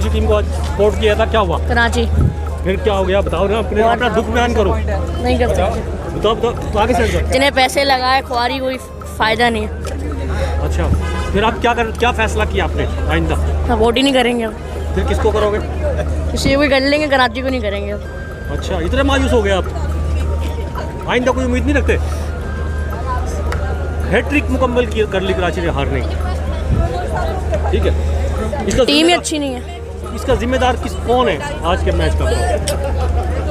Karachi team को आज support किया था, क्या हुआ? कराची फिर क्या हो गया बताओ ना, अपना दुख बयान करो। नहीं कर सकते, बताओ तो आगे से जिन्हें पैसे लगाए खुआरी कोई फ़ायदा नहीं है। अच्छा, फिर आप क्या फैसला किया आपने आइंदा? सपोर्ट ही नहीं करेंगे अब, फिर किसको करोगे? किसी को भी कर लेंगे, कराची को नहीं करेंगे अब। अच्छा, इतने मायूस हो गए आप, आइंदा कोई उम्मीद नहीं रखते? हैट्रिक मुकम्मल कर ली कराची ने हारने की, ठीक है। इसका टीम ही अच्छी नहीं है। इसका जिम्मेदार कौन है आज के मैच का?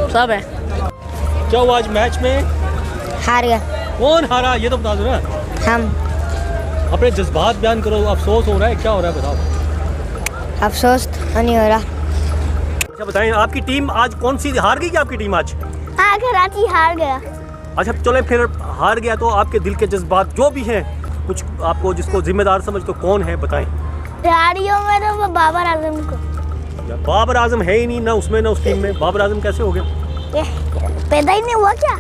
सब है। क्या हुआ आज मैच में? हार गया कौन हारा ये तो बता दो ना। हम। अपने जज्बात बयान करो, अफसोस हो रहा है, क्या हो रहा है बताओ। अफसोस तो नहीं हो रहा। अच्छा बताएं, आपकी टीम आज कौन सी हार गई? क्या आपकी टीम आज? हाँ, कराची हार गया। अच्छा चले, फिर हार गया तो आपके दिल के जज्बात जो भी हैं, कुछ आपको जिसको जिम्मेदार समझते हो कौन है बताएं। खिलाड़ियों में तो वो बाबर आजम को। बाबर आजम है ही नहीं ना उसमें, ना उस टीम में। बाबर आजम कैसे हो गया? पैदा ही नहीं हुआ क्या?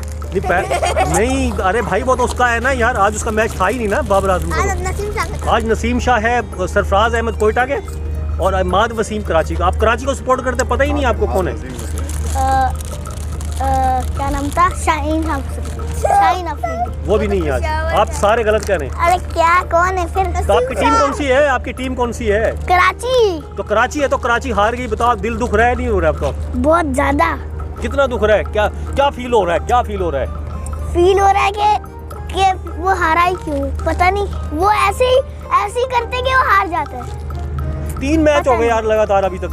नहीं, अरे भाई वो तो उसका है ना यार, आज उसका मैच था ही नहीं ना बाबर आजम का। आज नसीम शाह है, सरफराज अहमद कोयटा के और अहमद वसीम कराची का। आप कराची को सपोर्ट करते, पता ही नहीं आपको कौन है? क्या नाम था? शाहीन अफरीदी। वो भी नहीं है आज। आप सारे गलत कह रहे हैं। अरे क्या, कौन है फिर? तो आपकी टीम कौन सी है? आपकी टीम कौन सी है? कराची। तो कराची है तो कराची हार गई। बताओ, दिल दुख रहा है नहीं हो रहा आपको? बहुत ज्यादा। कितना दुख रहा है? क्या फील हो रहा है? क्या फील हो रहा है? फील हो रहा है कि वो हारा ही क्यों, पता नहीं। वो ऐसे ही करते कि वो हार जाते हैं। 3 मैच हो गए यार लगातार अभी तक।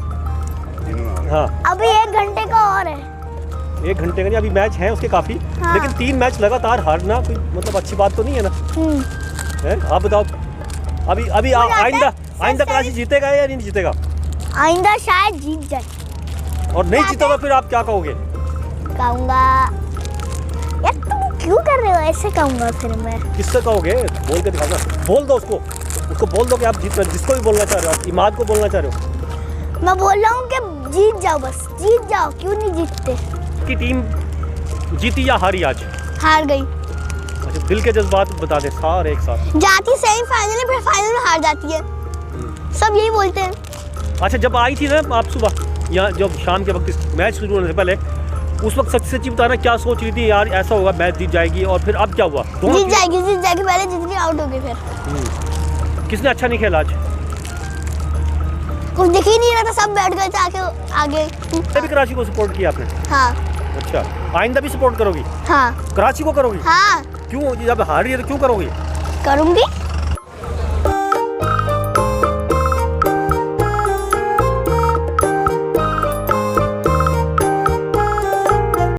हाँ, अभी 1 घंटे का और है। 1 घंटे का नहीं, अभी मैच है उसके काफी। हाँ। लेकिन 3 मैच लगातार हारना कोई मतलब अच्छी बात तो नहीं है ना। है? आप बताओ, अभी आइंदा कराची जीतेगा या नहीं जीतेगा? आइंदा शायद जीत जाए। और नहीं जीतोगा फिर आप क्या कहोगे? कहूँगा यार, तुम क्यों कर रहे हो ऐसे? कहूँगा फिर मैं। किससे कहोगे? बोल के दिखाना। बोल दो उसको बोल दो कि आप जीत रहे हो। जिसको भी बोलना चाह रहे हो, आप इमाद को बोलना चाह रहे हो। मैं बोल रहा हूँ कि जीत जाओ, बस जीत जाओ। क्यों नहीं जीतते? कि टीम जीती या हारी आज? हार गई। अच्छा, दिल के जज्बात बता दे सारे एक साथ। जाती सेमीफाइनल में, फिर फाइनल में हार जाती है। सब यही बोलते हैं। अच्छा, जब आई थी ना आप सुबह या जब शाम के वक्त मैच शुरू होने से पहले, उस वक्त सच्ची बताना क्या सोच रही थी? यार ऐसा होगा, मैच जीत जाएगी। और फिर अब क्या हुआ? जीत जाएगी। पहले जीत के आउट हो गई। फिर किसने अच्छा नहीं खेला आज? कुछ दिख ही नहीं रहा था, सब बैठ गए थे आगे। भी कराची को सपोर्ट किया आपने? हाँ। अच्छा, आइंदा भी सपोर्ट करोगी? हाँ। कराची को करोगी? हाँ। क्यों? जब हारी है तो क्यों करोगी? करूँगी।